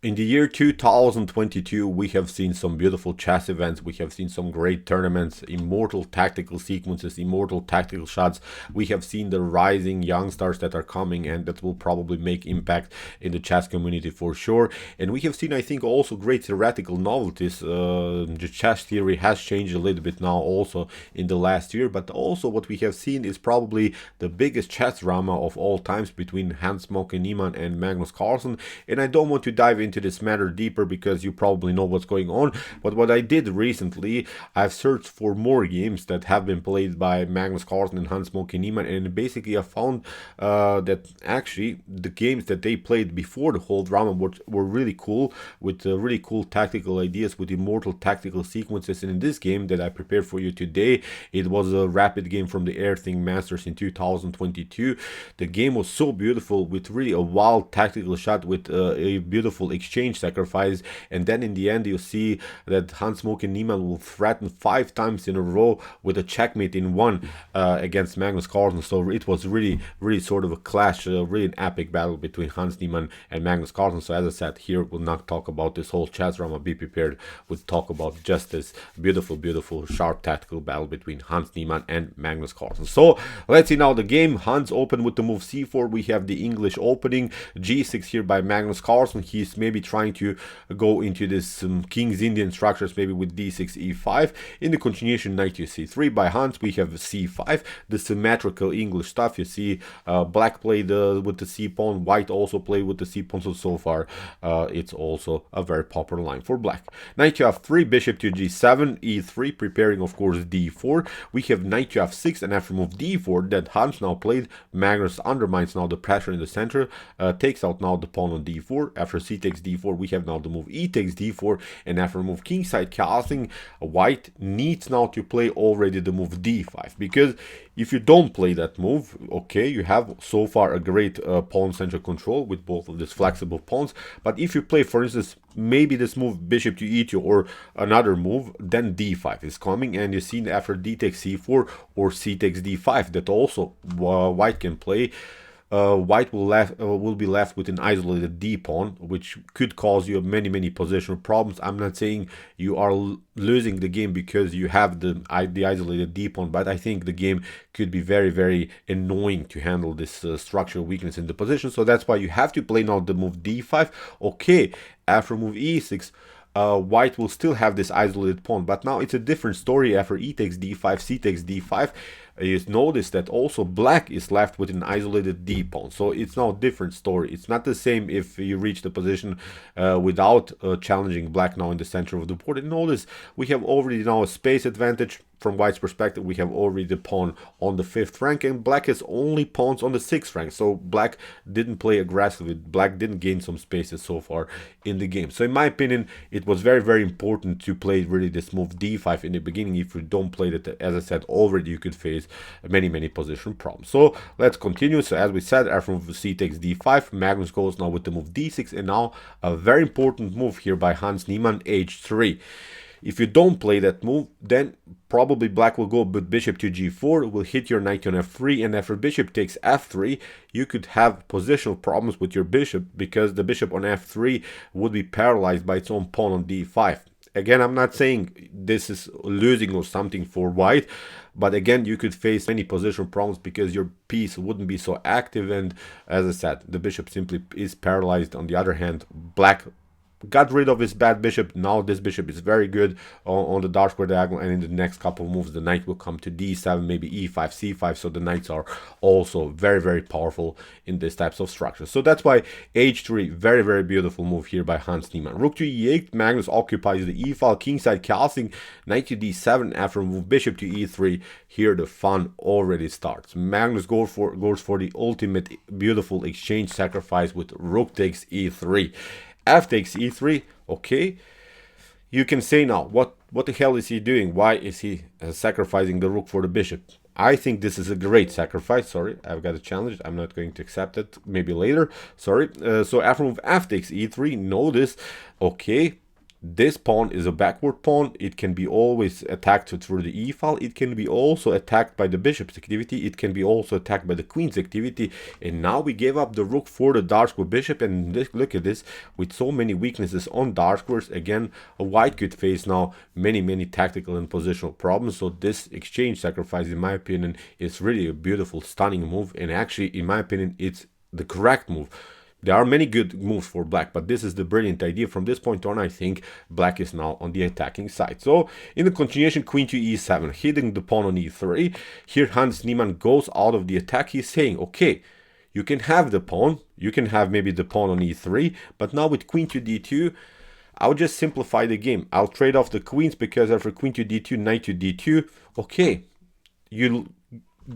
In the year 2022, we have seen some beautiful chess events. We have seen some great tournaments, immortal tactical sequences, immortal tactical shots. We have seen the rising young stars that are coming and that will probably make impact in the chess community for sure. And we have seen, I think, also great theoretical novelties. The chess theory has changed a little bit now also in the last year, but also what we have seen is probably the biggest chess drama of all times between Moke, Niemann and Magnus Carlsen. And I don't want to dive into this matter deeper because you probably know what's going on. But what I did recently, I've searched for more games that have been played by Magnus Carlsen and Moke Niemann, and basically I found that actually the games that they played before the whole drama were really cool, with really cool tactical ideas, with immortal tactical sequences. And in this game that I prepared for you today, it was a rapid game from the Airthings Masters in 2022. The game was so beautiful, with really a wild tactical shot, with a beautiful exchange sacrifice, and then in the end you see that Moke Niemann will threaten 5 times in a row with a checkmate in one against Magnus Carlsen. So it was really sort of a clash, really an epic battle between Niemann and Magnus Carlsen. So as I said, here we'll not talk about this whole chess drama, be prepared, we'll talk about just this beautiful sharp tactical battle between Niemann and Magnus Carlsen. So let's see now the game. Hans opened with the move c4. We have the English opening, g6 here by Magnus Carlsen. He's maybe trying to go into this King's Indian structures, maybe with d6, e5. In the continuation, knight to c3 by Hans, we have c5, the symmetrical English stuff. You see black played with the c pawn, white also played with the c pawn, so far it's also a very popular line for black. Knight to f3, bishop to g7, e3, preparing of course d4. We have knight to f6, and after move d4 that Hans now played, Magnus undermines now the pressure in the center, takes out now the pawn on d4. After c takes d4, we have now the move e takes d4, and after move kingside casting, white needs now to play already the move d5, because if you don't play that move, okay, you have so far a great pawn central control with both of these flexible pawns. But if you play, for instance, maybe this move bishop to e2 or another move, then d5 is coming, and you see after d takes c4 or c takes d5 that also white can play. White will be left with an isolated d pawn, which could cause you many positional problems. I'm not saying you are losing the game because you have the isolated d pawn, but I think the game could be very annoying to handle this structural weakness in the position. So that's why you have to play now the move d5. Okay, after move e6, white will still have this isolated pawn, but now it's a different story. After e takes d5, c takes d5, you notice that also black is left with an isolated d pawn. So it's now a different story. It's not the same if you reach the position without challenging black now in the center of the board. And notice we have already now a space advantage. From white's perspective, we have already the pawn on the 5th rank, and black has only pawns on the 6th rank. So black didn't play aggressively. Black didn't gain some spaces so far in the game. So in my opinion, it was very important to play really this move d5 in the beginning. If you don't play that, as I said already, you could face many position problems. So let's continue. So as we said, after move c takes d5, Magnus goes now with the move d6, and now a very important move here by Niemann, h3. If you don't play that move, then probably black will go with bishop to g4, will hit your knight on f3, and after bishop takes f3, you could have positional problems with your bishop, because the bishop on f3 would be paralyzed by its own pawn on d5. Again, I'm not saying this is losing or something for white, but again, you could face many positional problems because your piece wouldn't be so active, and as I said, the bishop simply is paralyzed. On the other hand, black got rid of his bad bishop. Now this bishop is very good on the dark square diagonal, and in the next couple of moves the knight will come to d7, maybe e5, c5. So the knights are also very powerful in these types of structures. So that's why h3, very beautiful move here by Niemann. Rook to e8, Magnus occupies the e file, kingside casting, knight to d7. After move bishop to e3, here the fun already starts. Magnus goes for the ultimate beautiful exchange sacrifice with rook takes e3. F takes e3. Okay, you can say now, what the hell is he doing? Why is he sacrificing the rook for the bishop? I think this is a great sacrifice. Sorry, I've got a challenge. I'm not going to accept it. Maybe later. Sorry. So after move f takes e3, notice, okay, This pawn is a backward pawn. It can be always attacked through the e file. It can be also attacked by the bishop's activity. It can be also attacked by the queen's activity. And now we gave up the rook for the dark square bishop. And look at this, with so many weaknesses on dark squares. Again, a white could face now many tactical and positional problems. So this exchange sacrifice, in my opinion, is really a beautiful, stunning move. And actually, in my opinion, it's the correct move. There are many good moves for black, but this is the brilliant idea. From this point on, I think black is now on the attacking side. So in the continuation, queen to e7, hitting the pawn on e3. Here Hans Niemann goes out of the attack. He's saying, okay, you can have the pawn, you can have maybe the pawn on e3, but now with queen to d2, I'll just simplify the game. I'll trade off the queens, because after queen to d2, knight to d2, okay, you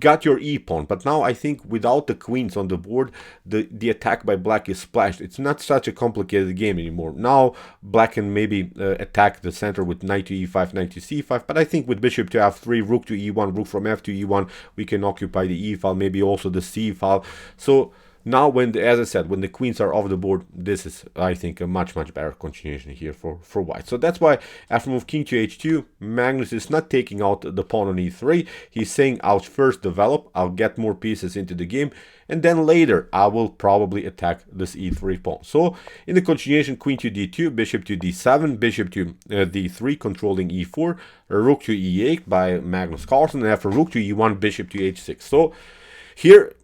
got your e-pawn, but now I think without the queens on the board, the attack by black is splashed. It's not such a complicated game anymore. Now black can maybe attack the center with knight to e5, knight to c5, but I think with bishop to f3, rook to e1, rook from f to e1, we can occupy the e file, maybe also the c file. So now, as I said, when the queens are off the board, this is, I think, a much better continuation here for white. So that's why after move king to h2, Magnus is not taking out the pawn on e3. He's saying, I'll first develop, I'll get more pieces into the game, and then later I will probably attack this e3 pawn. So in the continuation, queen to d2, bishop to d7, bishop to d3, controlling e4, rook to e8 by Magnus Carlsen, and after rook to e1, bishop to h6. So here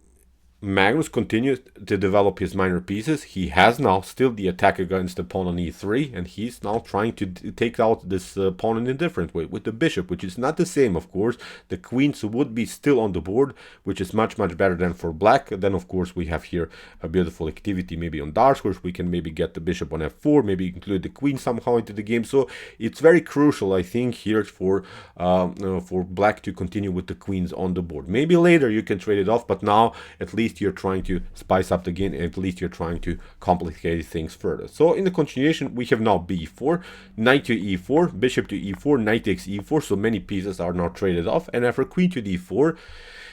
Magnus continues to develop his minor pieces. He has now still the attack against the pawn on e3, and he's now trying to take out this pawn in a different way with the bishop, which is not the same, of course. The queens would be still on the board, which is much better than for black. Then, of course, we have here a beautiful activity maybe on dark squares. We can maybe get the bishop on f4, maybe include the queen somehow into the game. So it's very crucial, I think, here for black to continue with the queens on the board. Maybe later you can trade it off, but now at least you're trying to spice up the game, and at least you're trying to complicate things further. So in the continuation, we have now b4, knight to e4, bishop to e4, knight takes e4, so many pieces are now traded off. And after queen to d4,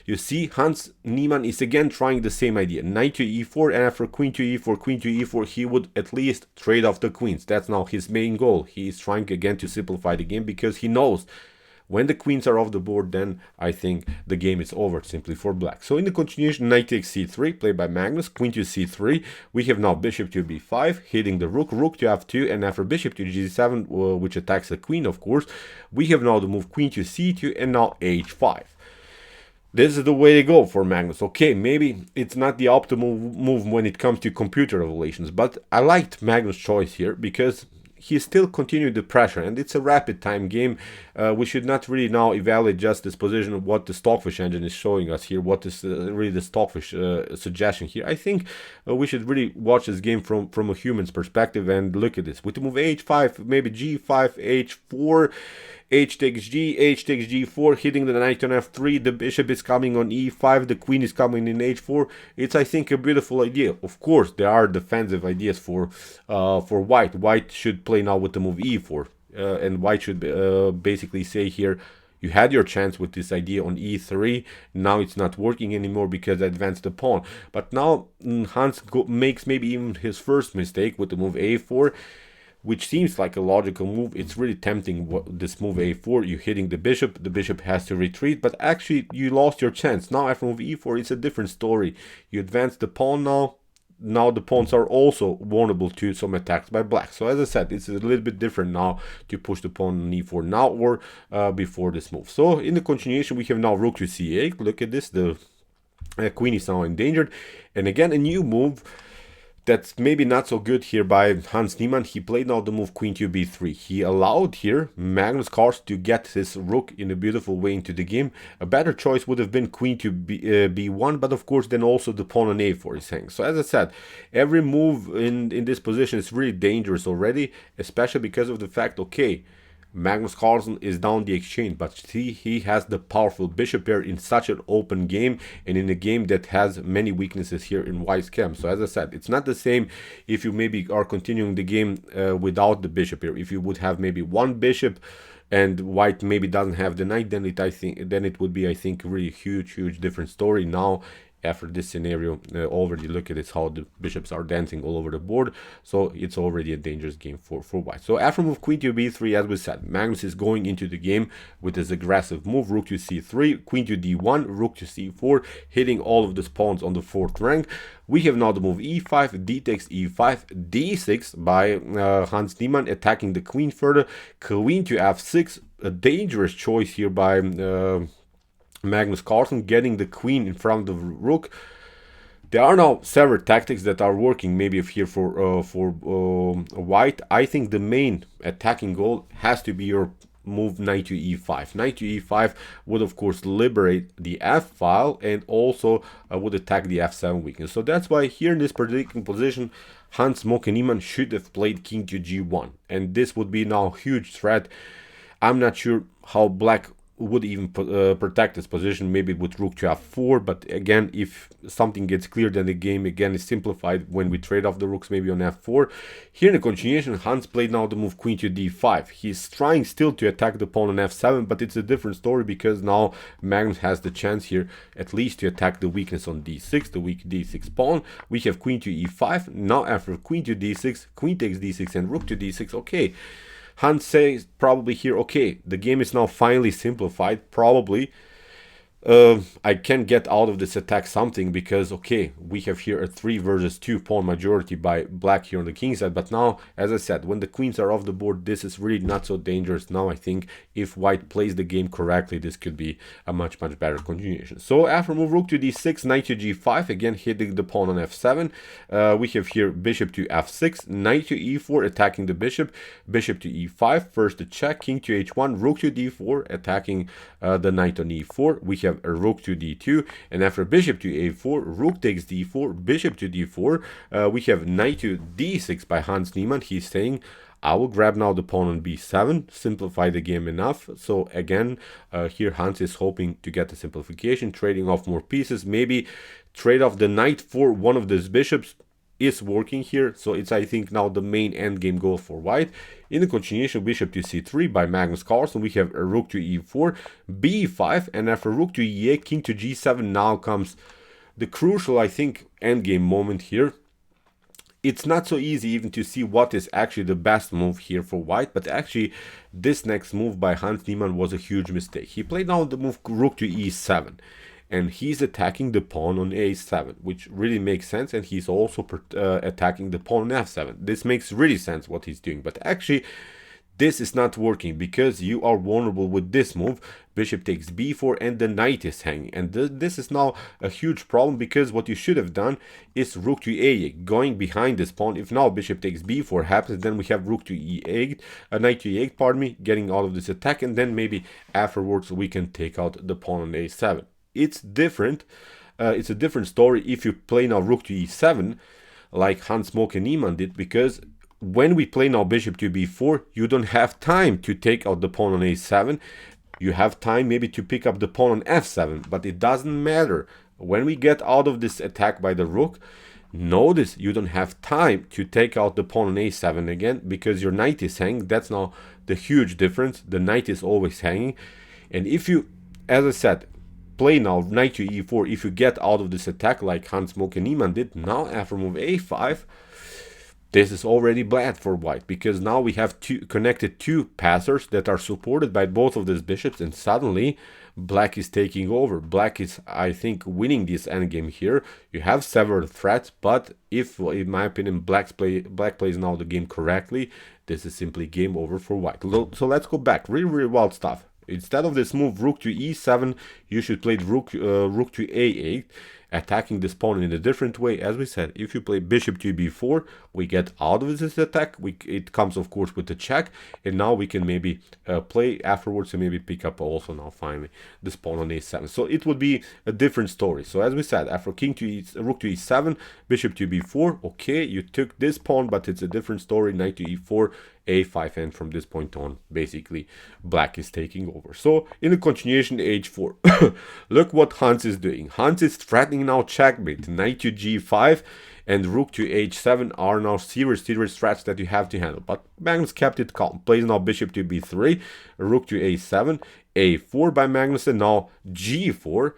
you see Hans Niemann is again trying the same idea, knight to e4, and after queen to e4, he would at least trade off the queens. That's now his main goal. He is trying again to simplify the game, because he knows when the queens are off the board, then I think the game is over simply for black. So in the continuation, knight takes c3, played by Magnus, queen to c3. We have now bishop to b5, hitting the rook, rook to f2, and after bishop to g7, which attacks the queen, of course, we have now the move queen to c2, and now h5. This is the way to go for Magnus. Okay, maybe it's not the optimal move when it comes to computer evaluations, but I liked Magnus' choice here, because he still continued the pressure, and it's a rapid time game. We should not really now evaluate just this position of what the Stockfish engine is showing us here, what is really the Stockfish suggestion here. I think we should really watch this game from a human's perspective and look at this. With the move h5, maybe g5, h4, h takes g, h takes g4, hitting the knight on f3, the bishop is coming on e5, the queen is coming in h4. It's, I think, a beautiful idea. Of course, there are defensive ideas for white. White should play now with the move e4, and white should basically say here, you had your chance with this idea on e3, now it's not working anymore because I advanced the pawn. But now Hans makes maybe even his first mistake with the move a4, which seems like a logical move. It's really tempting, this move a4, you're hitting the bishop has to retreat, but actually you lost your chance. Now after move e4, it's a different story. You advance the pawn now the pawns are also vulnerable to some attacks by black. So as I said, it's a little bit different now to push the pawn on e4 now or before this move. So in the continuation, we have now rook to c8. Look at this, the queen is now endangered, and again a new move that's maybe not so good here by Hans Niemann. He played now the move queen to b3. He allowed here Magnus Carlsen to get his rook in a beautiful way into the game. A better choice would have been queen to b1, but of course then also the pawn on a4 is hanging. So as I said, every move in this position is really dangerous already, especially because of the fact, okay, Magnus Carlsen is down the exchange, but he has the powerful bishop pair in such an open game, and in a game that has many weaknesses here in white's camp. So as I said, it's not the same if you maybe are continuing the game without the bishop pair. If you would have maybe one bishop and white maybe doesn't have the knight, then it would be, I think, really huge different story. Now after this scenario. Already look at this, how the bishops are dancing all over the board, so it's already a dangerous game for white. So after move queen to b3, as we said, Magnus is going into the game with his aggressive move, rook to c3, queen to d1, rook to c4, hitting all of the pawns on the 4th rank. We have now the move e5, d takes e5, d6 by Hans Niemann, attacking the queen further, queen to f6, a dangerous choice here by Magnus Carlsen, getting the queen in front of the rook. There are now several tactics that are working maybe here for white. I think the main attacking goal has to be your move knight to e5. Knight to e5 would of course liberate the f file and also would attack the f7 weakness. So that's why here in this predicting position, Hans Moke Niemann should have played king to g1, and this would be now a huge threat. I'm not sure how black would even protect this position, maybe with rook to f4, but again, if something gets clear, then the game again is simplified when we trade off the rooks maybe on f4. Here in the continuation, Hans played now the move queen to d5. He's trying still to attack the pawn on f7, but it's a different story because now Magnus has the chance here at least to attack the weakness on d6, the weak d6 pawn. We have queen to e5. Now after queen to d6, queen takes d6 and rook to d6. Okay, Hans says probably here, okay, the game is now finally simplified. Probably I can get out of this attack something because, okay, we have here a 3 versus 2 pawn majority by black here on the king side. But now, as I said, when the queens are off the board, this is really not so dangerous. Now I think if white plays the game correctly, this could be a much better continuation. So after move rook to d6, knight to g5, again hitting the pawn on f7. We have here bishop to f6, knight to e4, attacking the bishop, bishop to e5, first the check, king to h1, rook to d4, attacking the knight on e4. We have a rook to d2, and after bishop to a4, rook takes d4, bishop to d4, we have knight to d6 by Hans Niemann. He's saying, I will grab now the pawn on b7, simplify the game enough. So again, here Hans is hoping to get the simplification, trading off more pieces, maybe trade off the knight for one of these bishops is working here. So it's, I think, now the main endgame goal for white. In the continuation, bishop to c3 by Magnus Carlsen, we have a rook to e4, b5, and after rook to e8, king to g7, now comes the crucial, I think, endgame moment here. It's not so easy even to see what is actually the best move here for white, but actually this next move by Hans Niemann was a huge mistake. He played now the move rook to e7, and he's attacking the pawn on a7, which really makes sense, and he's also attacking the pawn on f7. This makes really sense what he's doing, but actually this is not working because you are vulnerable with this move. Bishop takes b4 and the knight is hanging, and this is now a huge problem because what you should have done is rook to a8, going behind this pawn. If now bishop takes b4 happens, then we have rook to e8, knight to e8, pardon me, getting out of this attack, and then maybe afterwards we can take out the pawn on a7. It's different. It's a different story if you play now rook to e7 like Hans Moke Niemann did, because when we play now bishop to b4, you don't have time to take out the pawn on a7. You have time maybe to pick up the pawn on f7, but it doesn't matter. When we get out of this attack by the rook, notice you don't have time to take out the pawn on a7 again because your knight is hanging. That's now the huge difference. The knight is always hanging. And if you, as I said, play now knight to e4, if you get out of this attack like Hans Moke Niemann did, now after move a5, this is already bad for white because now we have connected two passers that are supported by both of these bishops, and suddenly black is taking over. Black is, I think, winning this endgame here. You have several threats, but if, in my opinion, black plays now the game correctly, this is simply game over for white. So let's go back. Really wild stuff. Instead of this move rook to e7, you should play rook to a8, attacking this pawn in a different way. As we said, if you play bishop to b4, we get out of this attack. It comes, of course, with the check, and now we can maybe play afterwards and maybe pick up also now finally this pawn on a7. So it would be a different story. So as we said, after king to rook to e7, bishop to b4, okay, you took this pawn, but it's a different story. Knight to e4, a5, and from this point on, basically, black is taking over. So in the continuation, h4, look what Hans is doing. Hans is threatening now checkmate. Knight to g5 and rook to h7 are now serious threats that you have to handle. But Magnus kept it calm. Plays now bishop to b3, rook to a7, a4 by Magnus, and now g4.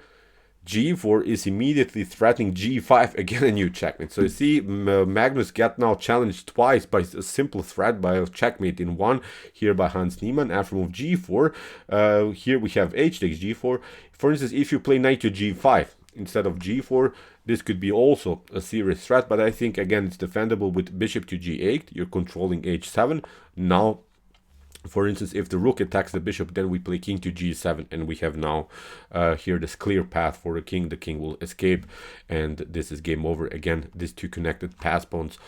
G4 is immediately threatening G5, again a new checkmate. So you see Magnus get now challenged twice by a simple threat by a checkmate in one here by Hans Niemann after move G4. Here we have H takes G4. For instance, if you play knight to G5 instead of G4, this could be also a serious threat, but I think again it's defendable with bishop to G8. You're controlling H7. Now, for instance, if the rook attacks the bishop, then we play king to G7, and we have now here this clear path for the king. The king will escape, and this is game over. Again, these two connected pass pawns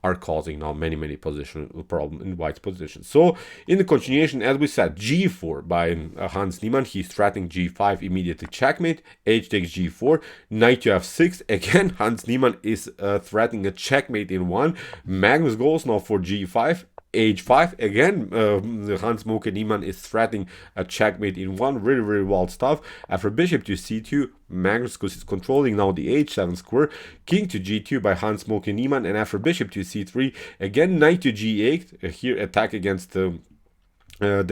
are causing now many positional problem in White's position. So in the continuation, as we said, G4 by Hans Niemann, he's threatening G5, immediately checkmate. H takes G4, knight to F6. Again, Hans Niemann is threatening a checkmate in one. Magnus goes now for G5. H5 again. Hans Moke Niemann is threatening a checkmate in one. Really wild stuff. After bishop to C2, Magnus is controlling now the H7 square. King to G2 by Hans Moke Niemann, and after bishop to C3, again knight to G8. Here attack against the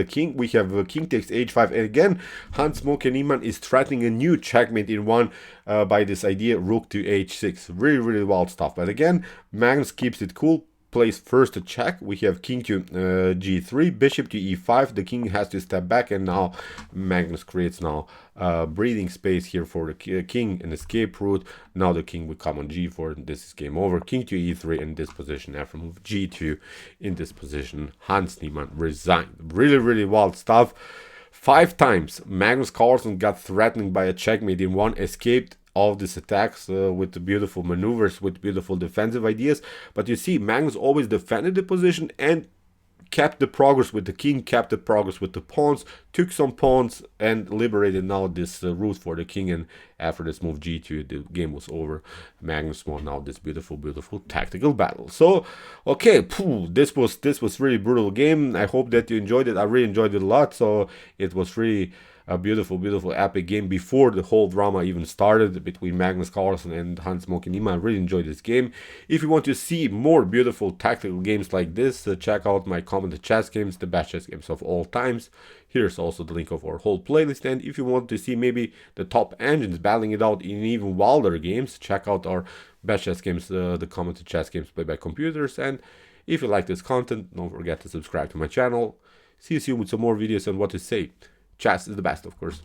king. We have king takes H5, and again Hans Moke Niemann is threatening a new checkmate in one by this idea rook to H6. Really wild stuff. But again, Magnus keeps it cool. Plays first a check. We have king to G3, bishop to E5. The king has to step back, and now Magnus creates now breathing space here for the king, an escape route. Now the king will come on G4, and this is game over. King to E3 in this position. After move G2 in this position, Hans Niemann resigned. Really wild stuff. 5 times Magnus Carlsen got threatened by a checkmate in one, escaped all these attacks with the beautiful maneuvers, with beautiful defensive ideas. But you see, Magnus always defended the position and kept the progress with the king, kept the progress with the pawns, took some pawns and liberated now this route for the king. And after this move G2, the game was over. Magnus won now this beautiful tactical battle. So okay, this was really brutal game. I hope that you enjoyed it. I really enjoyed it a lot. So it was really a beautiful epic game before the whole drama even started between Magnus Carlsen and Hans Moke Niemann. I really enjoyed this game. If you want to see more beautiful tactical games like this, check out my commented chess games, the best chess games of all times. Here's also the link of our whole playlist, and if you want to see maybe the top engines battling it out in even wilder games, check out our best chess games, the commented chess games played by computers. And if you like this content, don't forget to subscribe to my channel. See you soon with some more videos on what to say. Chess is the best, of course.